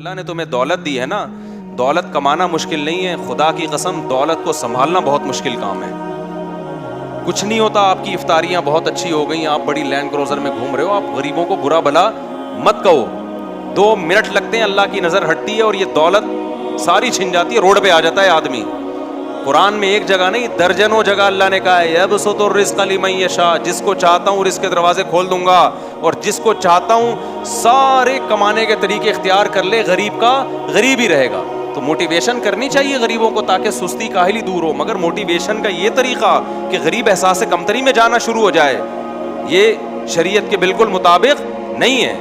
اللہ نے تمہیں دولت دی ہے نا، دولت کمانا مشکل نہیں ہے، خدا کی قسم دولت کو سنبھالنا بہت مشکل کام ہے۔ کچھ نہیں ہوتا، آپ کی افطاریاں بہت اچھی ہو گئیں، آپ بڑی لینڈ کروزر میں گھوم رہے ہو، آپ غریبوں کو برا بھلا مت کہو، 2 منٹ لگتے ہیں، اللہ کی نظر ہٹتی ہے اور یہ دولت ساری چھن جاتی ہے، روڈ پہ آ جاتا ہے آدمی۔ قرآن میں ایک جگہ نہیں، درجنوں جگہ اللہ نے کہا ہے یبسط الرزق لمن یشاء، جس کو چاہتا ہوں رزق کے دروازے کھول دوں گا، اور جس کو چاہتا ہوں سارے کمانے کے طریقے اختیار کر لے، غریب کا غریب ہی رہے گا۔ تو موٹیویشن کرنی چاہیے غریبوں کو تاکہ سستی کاہلی دور ہو، مگر موٹیویشن کا یہ طریقہ کہ غریب احساس کمتری میں جانا شروع ہو جائے، یہ شریعت کے بالکل مطابق نہیں ہے۔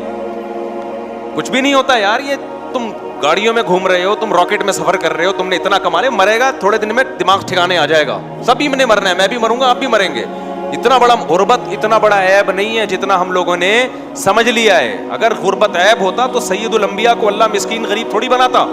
کچھ بھی نہیں ہوتا یار، یہ تم گاڑیوں میں گھوم رہے ہو، تم راکٹ میں سفر کر رہے ہو، تم نے اتنا کما لیا، مرے گا تھوڑے دن میں دماغ ٹھکانے آ جائے گا، سبھی نے مرنا ہے، میں بھی مروں گا، آپ بھی مریں گے۔ اتنا بڑا غربت اتنا بڑا عیب نہیں ہے جتنا ہم لوگوں نے سمجھ لیا ہے۔ اگر غربت عیب ہوتا تو سید الانبیاء کو اللہ مسکین غریب تھوڑی بناتا۔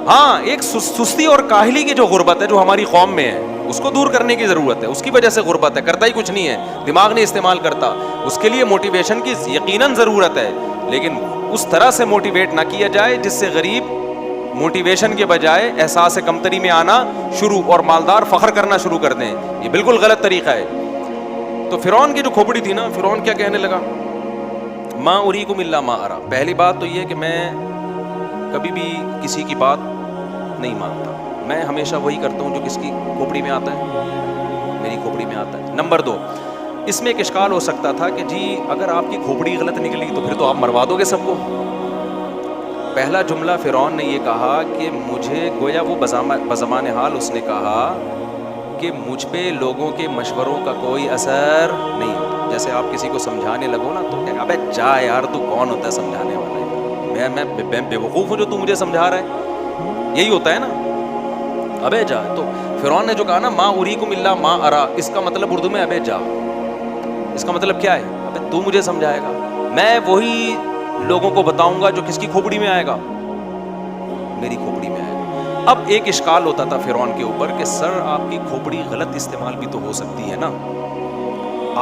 ہاں، ایک سستی اور کاہلی کی جو غربت ہے جو ہماری قوم میں ہے، اس کو دور کرنے کی ضرورت ہے، اس کی وجہ سے غربت ہے، کرتا ہی کچھ نہیں ہے، دماغ نہیں استعمال کرتا، اس کے لیے موٹیویشن کی یقیناً ضرورت ہے، لیکن اس طرح سے موٹیویٹ نہ کیا جائے جس سے غریب موٹیویشن کے بجائے احساس کمتری میں آنا شروع اور مالدار فخر کرنا شروع کر دیں، یہ بالکل غلط طریقہ ہے۔ تو فرعون کی جو کھوپڑی تھی نا، فرعون کیا کہنے لگا؟ ما اریکم الا ما ارا۔ پہلی بات تو یہ کہ میں کبھی بھی کسی کی بات نہیں مانتا، میں ہمیشہ وہی کرتا ہوں جو کس کی کھوپڑی میں آتا ہے، میری کھوپڑی میں آتا ہے۔ نمبر 2، اس میں ایک اشکال ہو سکتا تھا کہ جی اگر آپ کی کھوپڑی غلط نکلی تو پھر تو آپ مروا دو گے سب کو۔ پہلا جملہ فرعون نے یہ کہا کہ مجھے، گویا وہ بزمان حال اس نے کہا کہ مجھ پہ لوگوں کے مشوروں کا کوئی اثر نہیں ہوتا۔ جیسے آپ کسی کو سمجھانے لگو نا تو ابے جا یار، تو کون ہوتا ہے سمجھانے والا؟ میں بے وقوف ہوں جو تو مجھے سمجھا رہا ہے، یہی ہوتا ہے نا، ابے جا۔ تو فرعون نے جو کہا نا ما اریکم الا ما ارا، اس کا مطلب اردو میں ابے جا، اس کا مطلب کیا ہے؟ ابے تو مجھے سمجھائے گا، میں وہی لوگوں کو بتاؤں گا جو کس کی کھوپڑی میں آئے گا، میری کھوپڑی میں آئے گا۔ اب ایک اشکال ہوتا تھا فرعون کے اوپر کہ سر آپ کی کھوپڑی غلط استعمال بھی تو ہو سکتی ہے نا،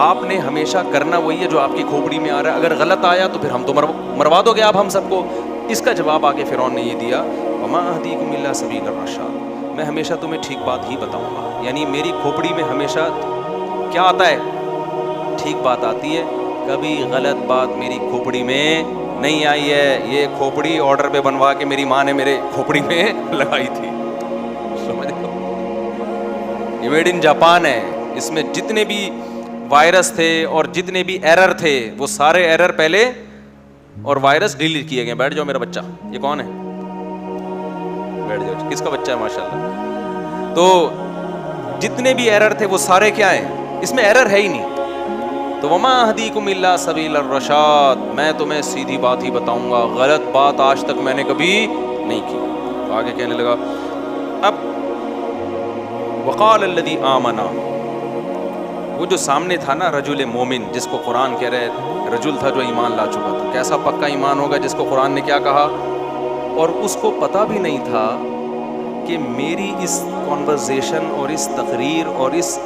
آپ نے ہمیشہ کرنا وہی ہے جو آپ کی کھوپڑی میں آ رہا ہے، اگر غلط آیا تو پھر ہم تو مروا دو گے آپ ہم سب کو۔ اس کا جواب آگے فرعون نے یہ دیا وما اہدیکم الا سبیل الرشاد، میں ہمیشہ تمہیں ٹھیک بات ہی بتاؤں گا، یعنی میری کھوپڑی میں ہمیشہ کیا آتا ہے؟ ٹھیک بات آتی ہے، کبھی غلط بات میری کھوپڑی میں نہیں آئی ہے۔ یہ کھوپڑی آرڈر پہ بنوا کے میری ماں نے میرے کھوپڑی میں لگائی تھی، سمجھ لو، یہ میڈ ان جاپان ہے، اس میں جتنے بھی وائرس تھے اور جتنے بھی ایرر تھے وہ سارے ایرر پہلے اور وائرس ڈیلیٹ کیے گئے۔ بیٹھ جاؤ میرا بچہ، یہ کون ہے؟ بیٹھ جاؤ، کس کا بچہ ہے ماشاءاللہ؟ تو جتنے بھی ایرر تھے وہ سارے کیا ہیں؟ اس میں ایرر ہے ہی نہیں۔ تو وما اہدیکم الا سبیل الرشاد، میں تمہیں سیدھی بات ہی بتاؤں گا، غلط بات آج تک میں نے کبھی نہیں کی۔ تو آگے کہنے لگا اب وقال الذی آمنا، وہ جو سامنے تھا نا رجل مومن، جس کو قرآن کہہ رہے رجل تھا جو ایمان لا چکا تھا، کیسا پکا ایمان ہوگا جس کو قرآن نے کیا کہا، اور اس کو پتہ بھی نہیں تھا کہ میری اس کانورزیشن اور اس تقریر اور اس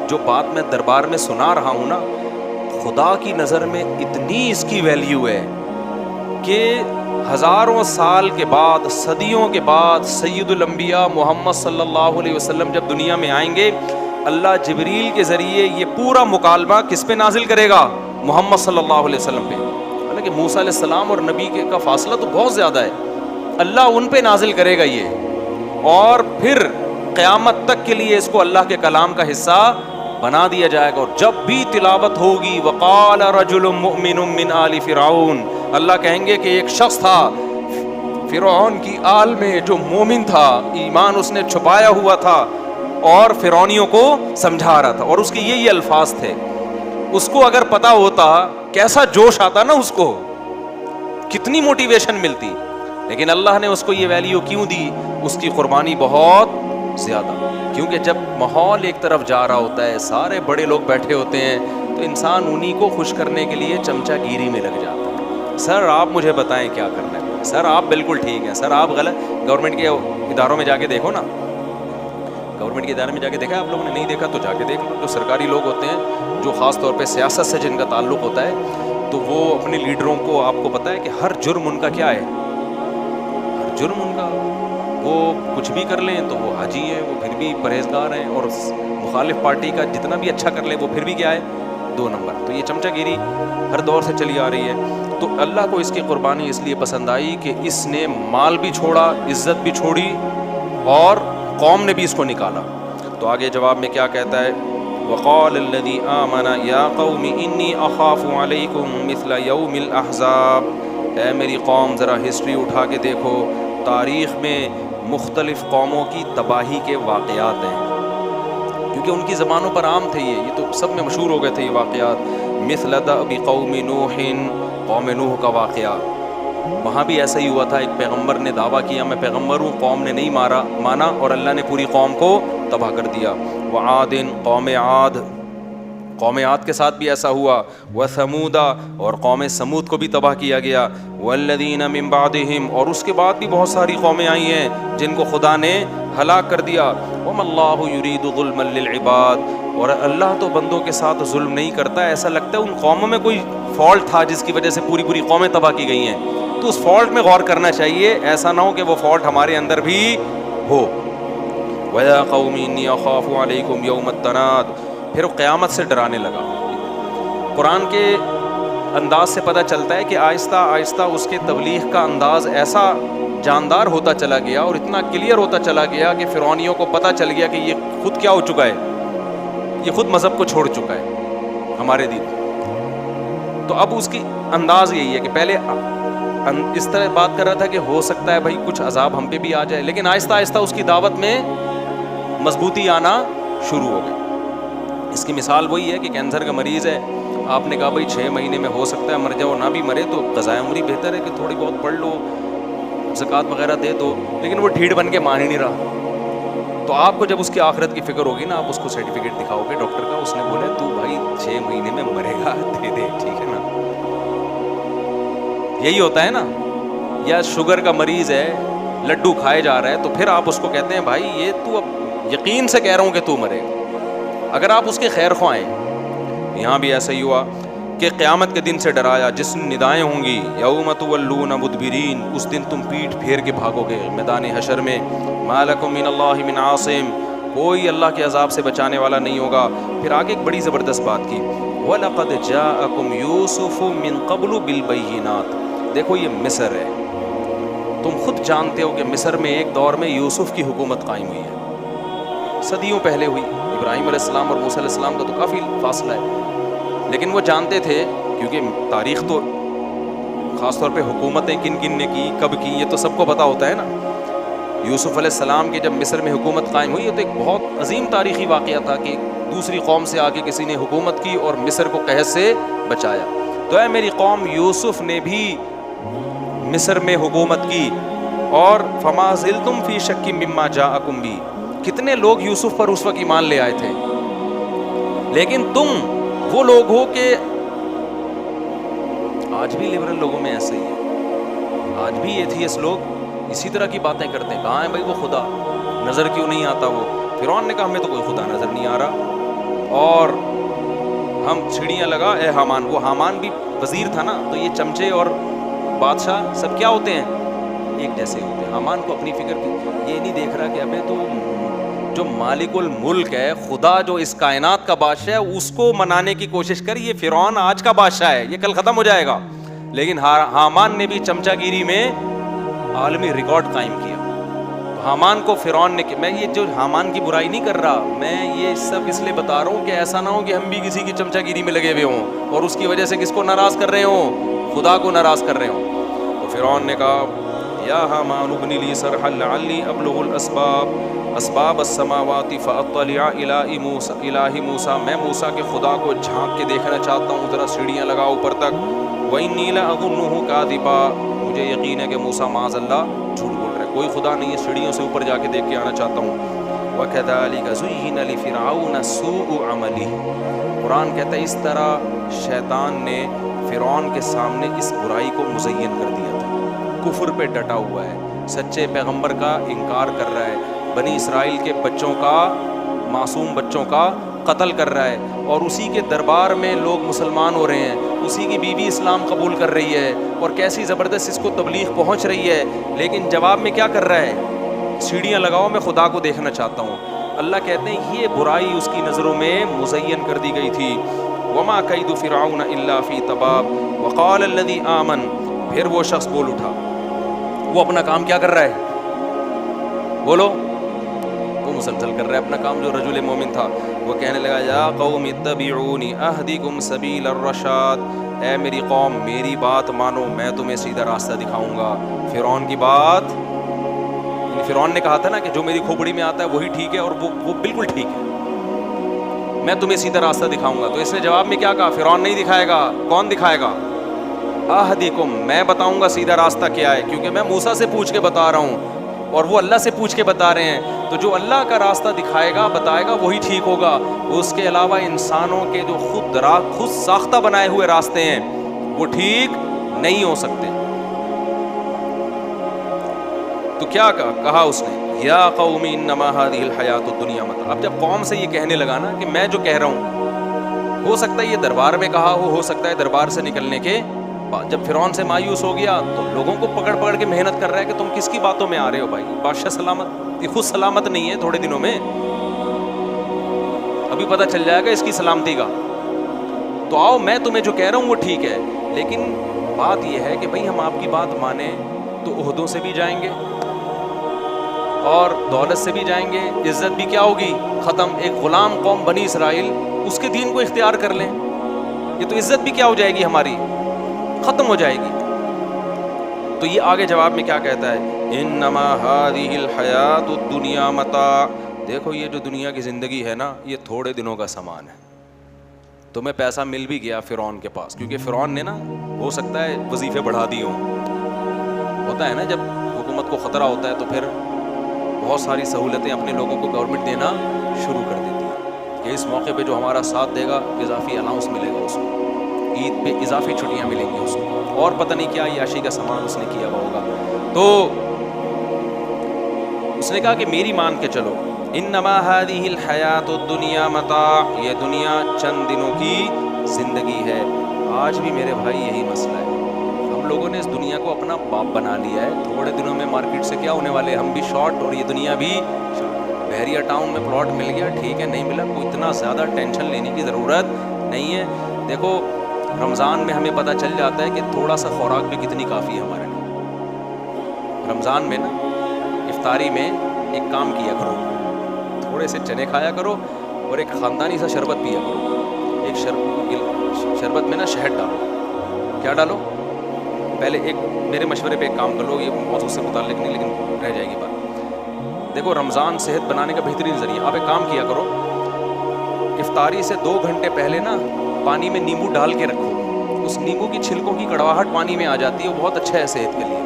جو بات میں دربار میں سنا رہا ہوں نا، خدا کی نظر میں اتنی اس کی ویلیو ہے کہ ہزاروں سال کے بعد، صدیوں کے بعد سید الانبیاء محمد صلی اللہ علیہ وسلم جب دنیا میں آئیں گے، اللہ جبریل کے ذریعے یہ پورا مکالمہ کس پہ نازل کرے گا؟ محمد صلی اللہ علیہ وسلم پہ۔ حالانکہ موسیٰ علیہ السلام اور نبی کا فاصلہ تو بہت زیادہ ہے، اللہ ان پہ نازل کرے گا یہ، اور پھر قیامت تک کے لیے اس کو اللہ کے کلام کا حصہ بنا دیا جائے گا۔ اور جب بھی تلاوت ہوگی وقال رجل مؤمن من آل فرعون، اللہ کہیں گے کہ ایک شخص تھا فرعون کی آل میں جو مومن تھا، ایمان اس نے چھپایا ہوا تھا اور فرعونیوں کو سمجھا رہا تھا، اور اس کے یہی الفاظ تھے۔ اس کو اگر پتا ہوتا کیسا جوش آتا نا، اس کو کتنی موٹیویشن ملتی، لیکن اللہ نے اس کو یہ ویلیو کیوں دی؟ اس کی قربانی بہت زیادہ، کیونکہ جب ماحول ایک طرف جا رہا ہوتا ہے، سارے بڑے لوگ بیٹھے ہوتے ہیں، تو انسان انہی کو خوش کرنے کے لیے چمچہ گیری میں لگ جاتا ہے۔ سر آپ مجھے بتائیں کیا کرنا ہے، سر آپ بالکل ٹھیک ہیں، سر آپ غلط۔ گورنمنٹ کے اداروں میں جا کے دیکھو نا، گورنمنٹ کے ادارے میں جا کے دیکھا آپ لوگوں نے؟ نہیں دیکھا تو جا کے دیکھ لو۔ جو سرکاری لوگ ہوتے ہیں، جو خاص طور پہ سیاست سے جن کا تعلق ہوتا ہے، تو وہ اپنے لیڈروں کو, آپ کو پتا ہے کہ ہر جرم ان کا کیا ہے, ہر جرم ان کا, وہ کچھ بھی کر لیں تو وہ حاجی ہیں, وہ پھر بھی پرہیزگار ہیں, اور مخالف پارٹی کا جتنا بھی اچھا کر لے وہ پھر بھی کیا ہے, 2 نمبر. تو یہ چمچہ گیری ہر دور سے چلی آ رہی ہے. تو اللہ کو اس کی قربانی اس لیے پسند آئی کہ اس نے مال بھی چھوڑا, عزت بھی چھوڑی, اور قوم نے بھی اس کو نکالا. تو آگے جواب میں کیا کہتا ہے, وقال الذی آمن یا قوم انی اخاف علیکم مثل یوم الاحزاب. اے میری قوم ذرا ہسٹری اٹھا کے دیکھو, تاریخ میں مختلف قوموں کی تباہی کے واقعات ہیں, کیونکہ ان کی زبانوں پر عام تھے, یہ تو سب میں مشہور ہو گئے تھے یہ واقعات. مثل دأب قوم نوح, قوم نوح کا واقعہ, وہاں بھی ایسا ہی ہوا تھا. ایک پیغمبر نے دعویٰ کیا میں پیغمبر ہوں, قوم نے نہیں مانا, اور اللہ نے پوری قوم کو تباہ کر دیا. وعاد, قوم عاد کے ساتھ بھی ایسا ہوا. وثمود, اور قوم سمود کو بھی تباہ کیا گیا. والذین من بعدہم, اور اس کے بعد بھی بہت ساری قومیں آئی ہیں جن کو خدا نے ہلاک کر دیا. وما اللہ یرید ظلما للعباد, اور اللہ تو بندوں کے ساتھ ظلم نہیں کرتا. ایسا لگتا ہے ان قوموں میں کوئی فالٹ تھا جس کی وجہ سے پوری قومیں تباہ کی گئی ہیں, تو اس فالٹ میں غور کرنا چاہیے, ایسا نہ ہو کہ وہ فالٹ ہمارے اندر بھی ہو. وَيَا قَوْمِ إِنِّي أَخَافُ عَلَيْكُمْ يَوْمَ التَّنَادِ, پھر وہ قیامت سے ڈرانے لگا. قرآن کے انداز سے پتہ چلتا ہے کہ آہستہ آہستہ اس کے تبلیغ کا انداز ایسا جاندار ہوتا چلا گیا اور اتنا کلیئر ہوتا چلا گیا کہ فرعونیوں کو پتہ چل گیا کہ یہ خود کیا ہو چکا ہے, یہ خود مذہب کو چھوڑ چکا ہے ہمارے دین. تو اب اس کی انداز یہی ہے کہ پہلے اس طرح بات کر رہا تھا کہ ہو سکتا ہے بھائی کچھ عذاب ہم پہ بھی آ جائے, لیکن آہستہ آہستہ اس کی دعوت میں مضبوطی آنا شروع ہو گئی. اس کی مثال وہی ہے کہ کینسر کا مریض ہے, آپ نے کہا بھائی 6 مہینے میں ہو سکتا ہے مر جاؤ, نہ بھی مرے تو قضائے عمری بہتر ہے کہ تھوڑی بہت پڑھ لو, زکوٰۃ وغیرہ دے دو. لیکن وہ ڈھیڑ بن کے مان ہی نہیں رہا. تو آپ کو جب اس کی آخرت کی فکر ہوگی نا, آپ اس کو سرٹیفکیٹ دکھاؤ گے ڈاکٹر کا, اس نے بولے تو بھائی 6 مہینے میں مرے گا, دے دے, ٹھیک ہے نا. یہی ہوتا ہے نا. یا شوگر کا مریض ہے, لڈو کھائے جا رہا ہے, تو پھر آپ اس کو کہتے ہیں بھائی یہ تو اب یقین سے کہہ رہا ہوں کہ تو مرے گا, اگر آپ اس کے خیر خواہ ہیں. یہاں بھی ایسا ہی ہوا کہ قیامت کے دن سے ڈرایا, جس ندائیں ہوں گی, یوم تولون مدبرین, اس دن تم پیٹھ پھیر کے بھاگو گے میدان حشر میں. ما لکم من اللہ من عاصم, کوئی اللہ کے عذاب سے بچانے والا نہیں ہوگا. پھر آگے ایک بڑی زبردست بات کی, وَلَقَدْ جَاءَكُمْ يُوسُفُ مِنْ قَبْلُ بِالْبَيِّنَاتِ. دیکھو یہ مصر ہے, تم خود جانتے ہو کہ مصر میں ایک دور میں یوسف کی حکومت قائم ہوئی ہے, صدیوں پہلے ہوئی. ابراہیم علیہ السلام اور موسیٰ علیہ السلام کا تو کافی فاصلہ ہے, لیکن وہ جانتے تھے, کیونکہ تاریخ تو خاص طور پہ حکومتیں کن کن نے کی, کب کی, یہ تو سب کو پتہ ہوتا ہے نا. یوسف علیہ السلام کی جب مصر میں حکومت قائم ہوئی, یہ تو ایک بہت عظیم تاریخی واقعہ تھا کہ دوسری قوم سے آ کے کسی نے حکومت کی اور مصر کو قحط سے بچایا. تو اے میری قوم, یوسف نے بھی مصر میں حکومت کی, اور فما زلتم فی شک مما جاءکم بی, کتنے لوگ یوسف پر اس وقت ایمان لے آئے تھے, لیکن تم وہ لوگ ہو کہ آج بھی لبرل لوگوں میں ایسے ہی ہے, آج بھی ایتھیسٹ لوگ اسی طرح کی باتیں کرتے ہیں. کہاں ہے بھائی وہ خدا, نظر کیوں نہیں آتا وہ؟ فرعون نے کہا ہمیں تو کوئی خدا نظر نہیں آ رہا, اور ہم چھڑیاں لگا اے حامان. وہ حامان بھی وزیر تھا نا, تو یہ چمچے اور بادشاہ سب کیا ہوتے ہیں, ایک جیسے ہوتے ہیں. حامان کو اپنی فکر کی, یہ نہیں دیکھ رہا کہ ابے تو جو مالک الملک ہے, خدا جو اس کائنات کا بادشاہ ہے, اس کو منانے کی کوشش کر. یہ فرعون آج کا بادشاہ ہے, یہ کل ختم ہو جائے گا. لیکن حامان نے بھی چمچا گیری میں عالمی ریکارڈ قائم کیا. حامان کو فرعون نے, میں یہ جو حامان کی برائی نہیں کر رہا, میں یہ سب اس لیے بتا رہا ہوں کہ ایسا نہ ہو کہ ہم بھی کسی کی چمچا گیری میں لگے ہوئے ہوں اور اس کی وجہ سے کس کو ناراض کر رہے ہوں, خدا کو ناراض کر رہے ہوں. تو فرعون نے کہا یا حامان ابن لی صرحا لعلی ابلغ اسباب السماوات فاطلع الی موسیٰ, میں موسیٰ کے خدا کو جھانک کے دیکھنا چاہتا ہوں, ذرا سیڑھیاں لگا اوپر تک. وانی لاظنہ کاذبا, مجھے یقین ہے کہ موسیٰ معاذ اللہ جھوٹ بول رہا ہے, کوئی خدا نہیں ہے, سیڑھیوں سے اوپر جا کے دیکھ کے آنا چاہتا ہوں. وَكَذَلِكَ زُيِّنَ لِفِرْعَوْنَ سُوءُ عَمَلِهِ, قرآن کہتا ہے اس طرح شیطان نے فرعون کے سامنے اس برائی کو مزین کر دیا تھا. کفر پہ ڈٹا ہوا ہے, سچے پیغمبر کا انکار کر رہا ہے, بنی اسرائیل کے بچوں کا, معصوم بچوں کا قتل کر رہا ہے, اور اسی کے دربار میں لوگ مسلمان ہو رہے ہیں. اسی کی بیوی اسلام قبول کر رہی ہے اور کیسی زبردست اس کو تبلیغ پہنچ رہی ہے, لیکن جواب میں کیا کر رہا ہے, سیڑھیاں لگاؤ میں خدا کو دیکھنا چاہتا ہوں. اللہ کہتے ہیں یہ برائی اس کی نظروں میں مزین کر دی گئی تھی. وما کید فرعون الا فی تباب وقال الذی آمن, پھر وہ شخص بول اٹھا, وہ اپنا کام کیا کر رہا ہے, بولو, وہ مسلسل کر رہا ہے اپنا کام, جو رجل مومن تھا وہ کہنے لگا یا قوم اتبعونی اہدکم سبیل الرشاد, اے میری قوم میری بات مانو میں تمہیں سیدھا راستہ دکھاؤں گا. فرعون کی بات, فرعون نے کہا تھا نا کہ جو میری کھوپڑی میں آتا ہے وہی ٹھیک ہے, اور وہ بالکل ٹھیک ہے, میں تمہیں سیدھا راستہ دکھاؤں گا. تو اس نے جواب میں کیا کہا, فرعون نہیں دکھائے گا, کون دکھائے گا, اہدکم, میں بتاؤں گا سیدھا راستہ کیا ہے, کیونکہ میں موسیٰ سے پوچھ کے بتا رہا ہوں اور وہ اللہ سے پوچھ کے بتا رہے ہیں. تو جو اللہ کا راستہ دکھائے گا بتائے گا وہی ٹھیک ہوگا. اس کے علاوہ انسانوں کے جو خود ساختہ بنائے ہوئے راستے ہیں وہ ٹھیک نہیں ہو سکتے. تو کیا کہا اس نے, یا قوم انما هذه الحیات الدنیا متاع. اب جب قوم سے یہ کہنے لگا نا کہ میں جو کہہ رہا ہوں, ہو سکتا ہے یہ دربار میں کہا ہو سکتا ہے دربار سے نکلنے کے بعد جب فرعون سے مایوس ہو گیا تو لوگوں کو پکڑ کے محنت کر رہا ہے کہ تم کس کی باتوں میں آ رہے ہو بھائی, بادشاہ سلامت, یہ خود سلامت نہیں ہے تھوڑے دنوں میں, ابھی پتہ چل جائے گا اس کی سلامتی کا. تو آؤ میں تمہیں جو کہہ رہا ہوں وہ ٹھیک ہے, لیکن بات یہ ہے کہ بھائی ہم آپ کی بات مانیں تو عہدوں سے بھی جائیں گے اور دولت سے بھی جائیں گے, عزت بھی کیا ہوگی, ختم. ایک غلام قوم بنی اسرائیل اس کے دین کو اختیار کر لیں, یہ تو عزت بھی کیا ہو جائے گی ہماری, ختم ہو جائے گی. تو یہ آگے جواب میں کیا کہتا ہے, انما هذه الحیات الدنیا متاع, دیکھو یہ جو دنیا کی زندگی ہے نا یہ تھوڑے دنوں کا سامان ہے. تمہیں پیسہ مل بھی گیا فرعون کے پاس, کیونکہ فرعون نے نا ہو سکتا ہے وظیفے بڑھا دیے ہوں, ہوتا ہے نا جب حکومت کو خطرہ ہوتا ہے تو پھر بہت ساری سہولتیں اپنے لوگوں کو گورنمنٹ دینا شروع کر دیتی ہے کہ اس موقع پہ جو ہمارا ساتھ دے گا اضافی الاؤنس ملے گا اس کو, عید پہ اضافی چھٹیاں ملیں گی اس کو, اور پتہ نہیں کیا عیاشی کا سامان اس نے کیا ہوا ہوگا. تو اس نے کہا کہ میری مان کے چلو, انما هذه الحیات الدنیا متاع, یہ دنیا چند دنوں کی زندگی ہے. آج بھی میرے بھائی یہی مسئلہ ہے, ہم لوگوں نے اس دنیا کو اپنا باپ بنا لیا ہے. تھوڑے دنوں میں مارکیٹ سے کیا ہونے والے, ہم بھی شارٹ اور یہ دنیا بھی. بحریہ ٹاؤن میں پلاٹ مل گیا ٹھیک ہے, نہیں ملا کوئی اتنا زیادہ ٹینشن لینے کی ضرورت نہیں ہے. دیکھو رمضان میں ہمیں پتہ چل جاتا ہے کہ تھوڑا سا خوراک بھی کتنی کافی ہے ہمارے لیے. رمضان میں نا افطاری میں ایک کام کیا کرو, تھوڑے سے چنے کھایا کرو اور ایک خاندانی سا شربت پیا کرو. ایک شربت میں نا شہد ڈالو. کیا ڈالو, پہلے ایک میرے مشورے پہ ایک کام کر لو, یہ موضوع سے متعلق نہیں لیکن رہ جائے گی بات. دیکھو رمضان صحت بنانے کا بہترین ذریعہ. آپ ایک کام کیا کرو, افطاری سے 2 گھنٹے پہلے نا پانی میں نیمبو ڈال کے رکھو. اس نیمبو کی چھلکوں کی کڑواہٹ پانی میں آ جاتی ہے, وہ بہت اچھا ہے صحت کے لیے.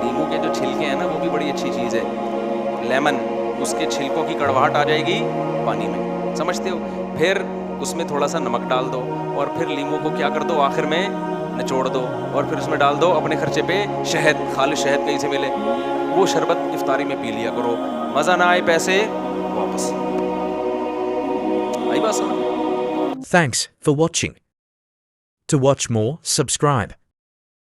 نیمبو کے جو چھلکے ہیں نا وہ بھی بڑی اچھی چیز ہے. لیمن, اس کے چھلکوں کی کڑواہٹ آ جائے گی پانی میں, سمجھتے ہو. پھر اس میں تھوڑا سا نمک ڈال دو اور پھر لیمبو کو کیا کر دو آخر میں نچوڑ دو اور پھر اس میں ڈال دو اپنے خرچے پہ شہد, خالص شہد کہیں سے ملے, وہ شربت افطاری میں پی لیا کرو. مزہ نہ آئے پیسے واپس. آئی بات سمجھ. Thanks for watching. To watch more, subscribe.